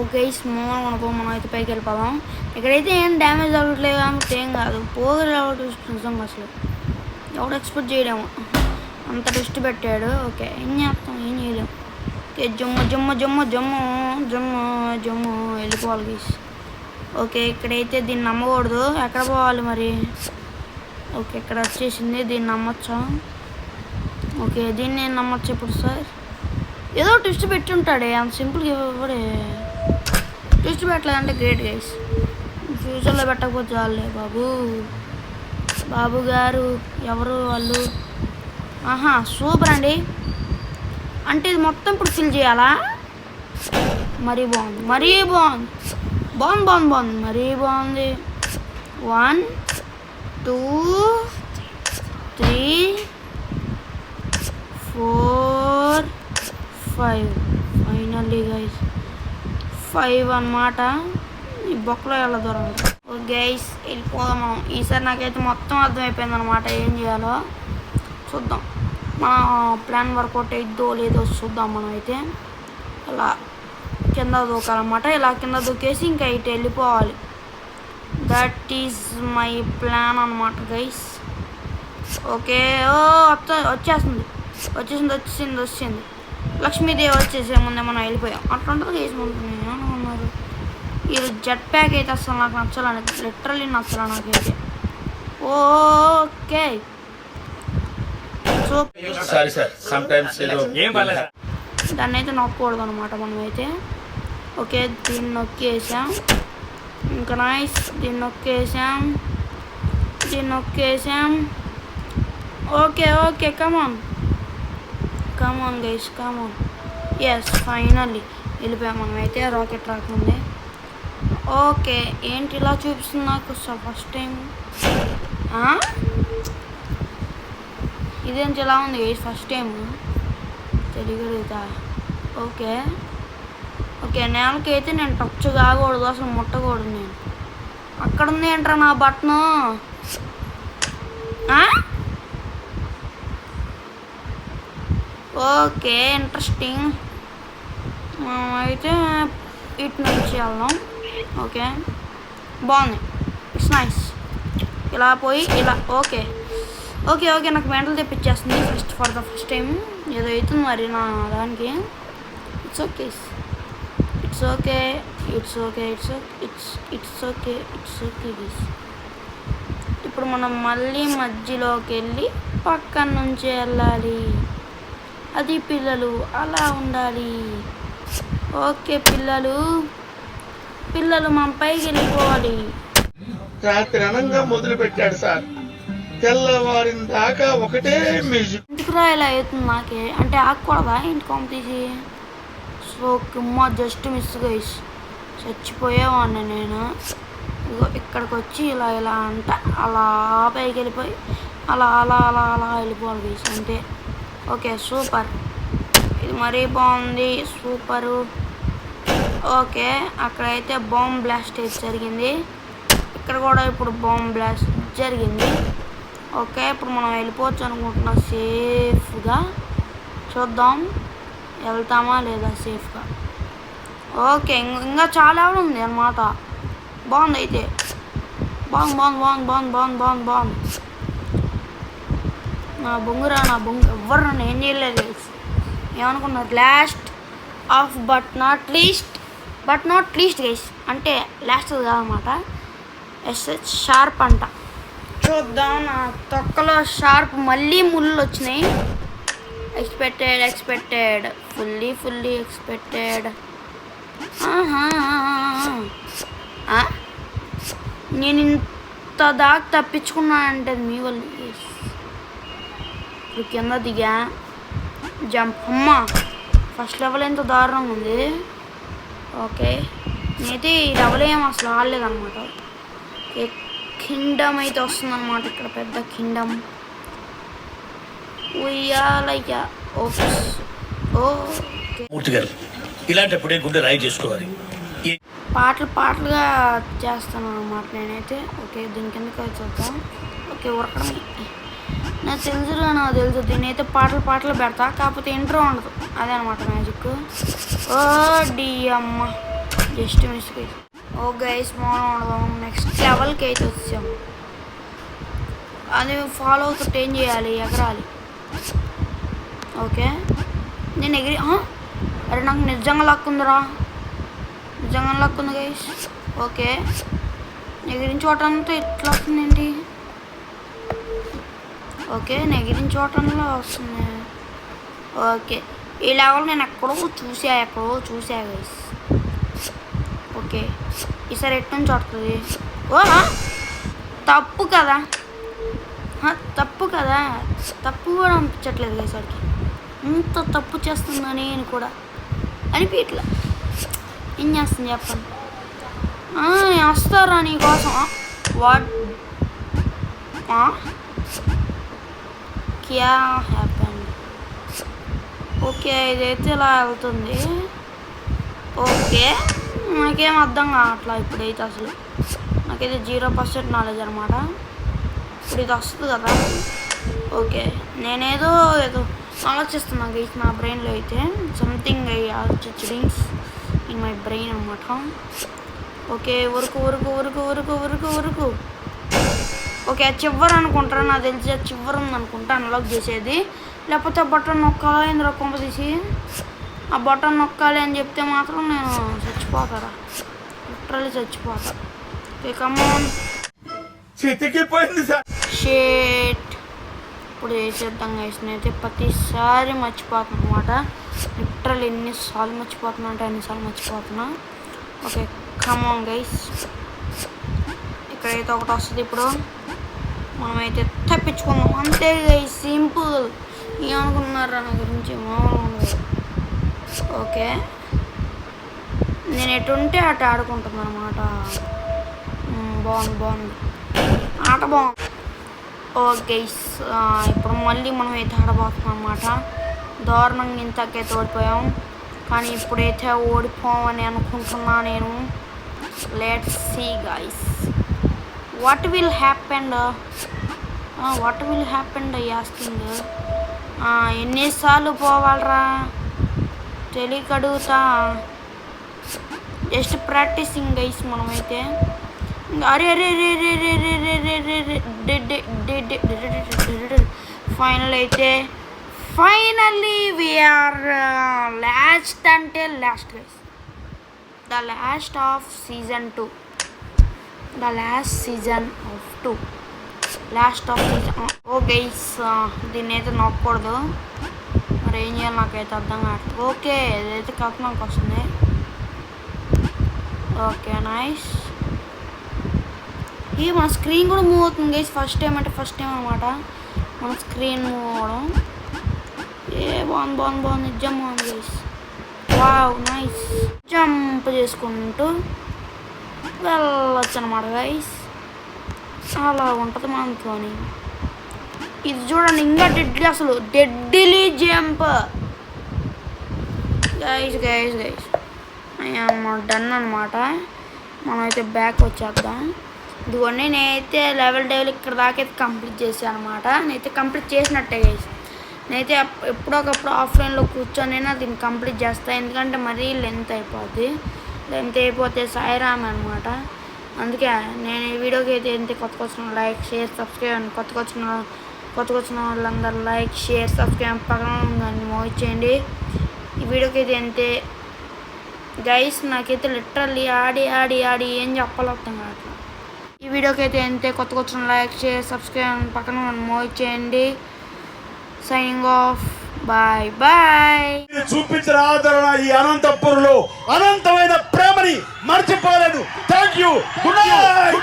Okay small అనుకో, మనం అయితే పైకి వెళ్ళిపోదాం. ఇక్కడైతే ఏం డ్యామేజ్ అవ్వట్లేదు కాబట్టి ఏం కాదు. పోగలు నిజంగా అసలు ఎవడు ఎక్స్పెక్ట్ చేయలేము, అంత టెస్ట్ పెట్టాడు. ఓకే ఏం చేస్తాం, ఏం చేయలేము. ఓకే జమ్ము జమ్ము జమ్ము జమ్ము జమ్ము జమ్ము వెళ్ళిపోవాలి గైస్. ఓకే ఇక్కడైతే దీన్ని నమ్మకూడదు, ఎక్కడ పోవాలి మరి? ఓకే ఇక్కడ వచ్చేసింది, దీన్ని నమ్మచ్చా? ఓకే దీన్ని నేను నమ్మచ్చు ఇప్పుడు సార్. ఏదో ట్విస్ట్ పెట్టి ఉంటాడే, అంత సింపుల్గా ఇవ్వడే. ట్విస్ట్ పెట్టలేదంటే గ్రేట్ గైస్. ఫ్యూచర్లో పెట్టకపోతే చాలే బాబు. బాబు గారు ఎవరు వాళ్ళు? ఆహా సూపర్ అండి. అంటే ఇది మొత్తం ఇప్పుడు ఫిల్ చేయాలా? మరీ బాగుంది, మరీ బాగుంది, బాగుంది బాగుంది బాగుంది, మరీ బాగుంది. 1 2 3 4 5 ఫైనల్లీ గైస్ 5 అన్నమాట. ఈ బొక్కలో ఎలా దొరకదు. ఓకే గైస్ వెళ్ళిపోదాం మనం. ఈసారి నాకైతే మొత్తం అర్థమైపోయింది అనమాట ఏం చేయాలో. చూద్దాం మన ప్లాన్ వర్కౌట్ అయిద్దో లేదో చూద్దాం. మనం అయితే ఇలా కింద దూకాలన్నమాట. ఇలా కింద దూకేసి ఇంకా ఇటు వెళ్ళిపోవాలి. దట్ ఈజ్ మై ప్లాన్ అనమాట గైస్. ఓకే ఓ వచ్చేసింది వచ్చేసింది వచ్చేసింది వచ్చింది. లక్ష్మీదేవి వచ్చేసే ముందే మనం వెళ్ళిపోయాం. అట్లా ఉంటుంది గైస్. ఉంటుంది ఏమన్నారు ఇది జెట్ ప్యాక్ అయితే అసలు నాకు నచ్చాలని, లిటరల్లీ నచ్చాలి నాకైతే. ఓకే సో దాన్ని అయితే నొక్కకూడదు అనమాట మనమైతే. ఓకే దీన్ని నొక్కేసాం, ఇంకా నైస్. దీన్ని నొక్కేసాం, దీన్ని నొక్కేసాం. Okay okay come on come on guys come on. Yes finally వెళ్ళిపోయాం మనమైతే రాకెట్ రాకముందే. ఓకే ఏంటి ఇలా చూపిస్తుంది నాకు ఫస్ట్ టైం. ఇదేంటి ఇలా ఉంది గైస్ ఫస్ట్ టైం తెలియగలుగుతా. ఓకే ఓకే నేలకి అయితే నేను టచ్ కాకూడదు, అసలు ముట్టకూడదు నేను. అక్కడ ఉంది ఏంట్రా నా బటను. Okay interesting. అయితే ఇటు నుంచి వెళ్దాం. ఓకే బాగుంది, ఇట్స్ నైస్. ఇలా పోయి ఇలా. ఓకే ఓకే ఓకే నాకు మెంటల్ తెప్పించేస్తుంది ఫర్ ద ఫస్ట్ టైం. ఏదో అవుతుంది మరి నా దానికి. It's okay it's okay it's okay it's it's it's okay it's okay guys. ఇప్పుడు మనం మళ్ళీ మధ్యలోకి వెళ్ళి పక్కన నుంచి వెళ్ళాలి. అది పిల్లలు అలా ఉండాలి. ఓకే పిల్లలు పిల్లలు మనం పైకి వెళ్ళిపోవాలి. రాత్రి అనంగా మొదలు పెట్టాడు సార్, తెల్లవారిన దాకా ఒకటే మ్యూజిక్. ఎందుకురా ఇలా అవుతుంది నాకే, అంటే ఆగకూడదా ఇంటి కాంపిటీసి? సో కిమ్మ జస్ట్ మిస్ గైస్, చచ్చిపోయేవాడిని నేను. ఇగో ఇక్కడికి వచ్చి ఇలా ఇలా అంట అలా పైకి వెళ్ళిపోయి అలా అలా అలా అలా వెళ్ళిపోవాలి గైస్ అంతే. ఓకే సూపర్, ఇది మరీ బాగుంది సూపరు. ఓకే అక్కడైతే బాంబ్ బ్లాస్ట్ అయితే జరిగింది, ఇక్కడ కూడా ఇప్పుడు బాంబ్ బ్లాస్ట్ జరిగింది. ఓకే ఇప్పుడు మనం వెళ్ళిపోవచ్చు అనుకుంటున్నాం సేఫ్గా. చూద్దాం వెళ్తామా లేదా సేఫ్గా. ఓకే ఇంకా చాలా ఉంది అన్నమాట. బాగుంది అయితే, బాగుంది బాగుంది బాగుంది బాగుంది బాగుంది బాగుంది బాగుంది. నా బొంగురా నా బొంగు ఎవ్వరు నన్ను ఏం చేయలేదు. ఏమనుకున్నారు? Last of but not least guys, అంటే లాస్ట్ కాదన్నమాట. ఎస్హెచ్ షార్ప్ అంట. చూద్దాం నా తొక్కలో షార్ప్ మళ్ళీ ముళ్ళు వచ్చినాయి. Expected fully expected. నేను ఇంత దాకా తప్పించుకున్నానంటే మీ వాళ్ళు. ఇప్పుడు కింద దిగా జంప్. అమ్మ ఫస్ట్ లెవెల్ ఎంత దారుణంగా ఉంది. ఓకే నేనైతే ఈ లెవెల్ ఏం అసలు ఆడలేదన్నమాట. కింగ్డమ్ అయితే వస్తుందన్నమాట, ఇక్కడ పెద్ద కింగ్డమ్. ఉయ్యాలయ్యా. ఓకే ఇలాంటప్పుడే గుండె రాయి చేసుకోవాలి. పాటలుగా చేస్తాను అన్నమాట నేనైతే. ఓకే దీని కిందకి చూద్దాం. ఓకే ఉరకడం నాకు తెలుసుగా, నాకు తెలుసు. దీనైతే పాటలు పెడతా, కాకపోతే ఇంట్రో ఉండదు. అదే అనమాట మ్యాజిక్. ఓ డి అమ్మ, జస్ట్ మిస్ గైస్. ఓ గైస్, మనం ఉండదాం. నెక్స్ట్ లెవెల్కి అయితే వచ్చాం. అది ఫాలో అవుతుంటే ఏం చేయాలి? ఎగరాలి. ఓకే, నేను ఎగిరి. అరే నాకు నిజంగా లక్ ఉందిరా, నిజంగా లక్ ఉంది గైస్. ఓకే, ఎగిరిన చోట అంతా ఇట్లా వస్తుందేంటి? ఓకే, ఎగిరిన చోటలో వస్తుంది. ఓకే, ఈ లెవెల్ నేను ఎక్కడో చూసా గైస్. ఓకే, ఈసారి ఎటు నుంచి వస్తుంది? ఓ తప్పు కదా, తప్పు కూడా అనిపించట్లేదు గైస్. వాడికి ఇంత తప్పు చేస్తున్నా నేను కూడా అనిపించట్లా. ఏం చేస్తుంది చెప్పండి? వస్తారా నీకోసం? వాట్ క్యా హ్యాపెన్? ఓకే, ఇదైతే ఇలా వెళ్తుంది. ఓకే, నాకేం అర్థం కావట్లా ఇప్పుడైతే. అసలు నాకైతే 0% నాలెడ్జ్ అనమాట. ఇప్పుడు ఇది వస్తుంది కదా. ఓకే, నేనేదో ఆలోచిస్తున్నాను గైస్ నా బ్రెయిన్లో అయితే. సంథింగ్ ఆలోచించింగ్స్ ఇన్ మై బ్రెయిన్ అనమాట. ఓకే, ఉరుకు. ఓకే, చివరి అనుకుంటారా, నాకు తెలిసి చివరి ఉందనుకుంటా అన్లాక్ చేసేది. లేకపోతే బటన్ నొక్కాలి ఇందులో కొంప తీసి. ఆ బటన్ నొక్కాలి అని చెప్తే మాత్రం నేను చచ్చిపోతారా, లిటరల్లీ చచ్చిపోతా. ఓకే, కమాన్. చితికిపోయింది సార్. షేట్, ఇప్పుడు చేసేద్దాం గైస్. నేనైతే ప్రతిసారి మర్చిపోతాను అనమాట. లిటరల్ ఎన్నిసార్లు మర్చిపోతున్నా అంటే అన్నిసార్లు మర్చిపోతున్నా. Okay, come on guys. ఇక్కడైతే ఒకటి వస్తుంది. ఇప్పుడు మనమైతే తప్పించుకుందాం అంతే గైస్, సింపుల్. ఏమనుకున్నారా నా గురించి? మామూలు. ఓకే, నేను ఎటుంటే అటు ఆడుకుంటున్నాను అనమాట. బాగుంది ఆట, బాగుంది. ఓకే, ఇప్పుడు మళ్ళీ మనం అయితే ఆడబోతున్నాం అన్నమాట. దారుణంగా ఇంతకైతే ఓడిపోయాం, కానీ ఇప్పుడైతే ఓడిపోమని అనుకుంటున్నా నేను. Let's see guys, what will happen asking. ఎన్నిసార్లు పోవాలరా తెలియక అడుగుతా. జస్ట్ ప్రాక్టీసింగ్ గైస్ మనమైతే. అరే finally we are lost guys. The last of season 2. Oh guys, దీన్ని అయితే నొక్కకూడదు. మరి ఏం చేయాలి నాకైతే అర్థం కావట్లేదు. ఓకే, ఇదైతే కథనానికి వస్తుంది. Okay, nice. మన స్క్రీన్ కూడా మూవ్ అవుతుంది గైస్. ఫస్ట్ టైం అనమాట మన స్క్రీన్ మూవ్ అవ్వడం. బాగుంది నిజం బాగుంది గైస్. Wow, nice. జంప్ చేసుకుంటూ వెళ్ళొచ్చు అనమాట గైస్. అలా ఉంటుంది మనతోని. ఇది చూడండి, ఇంకా డెడ్లీ జంప్ గైస్. డన్ అనమాట. మనమైతే బ్యాక్ వచ్చేద్దాం. ఇదిగోండి, నేనైతే లెవెల్ ఇక్కడ దాకా అయితే కంప్లీట్ చేశాను అనమాట. నేనైతే కంప్లీట్ చేసినట్టే గైస్. నేనైతే ఎప్పుడొకప్పుడు ఆఫ్లైన్లో కూర్చొని దీన్ని కంప్లీట్ చేస్తాను. ఎందుకంటే మరీ లెంత్ అయిపోతే సాయిరామ్ అనమాట. అందుకే నేను ఈ వీడియోకి అయితే ఎంత కొత్త వచ్చిన లైక్ షేర్ సబ్స్క్రైబ్. కొత్తగా వచ్చిన వాళ్ళందరూ లైక్ షేర్ సబ్స్క్రైబ్ పక్కన దాన్ని మూవ్ చేయండి. ఈ వీడియోకి అయితే అంతే గైస్. నాకైతే లిటరల్లీ ఆడి ఏం చెప్పాలర్థం కావట్లేదు. ఈ వీడియోకి అయితే అంతే. కొత్తగా వచ్చిన లైక్ షేర్ సబ్స్క్రైబ్ పక్కన మూవ్ చేయండి. Signing off. బాయ్. చూపించిన ఆదరణ ఈ అనంతపురంలో అనంతమైన ప్రేమని మర్చిపోలేను. Thank you. Good night.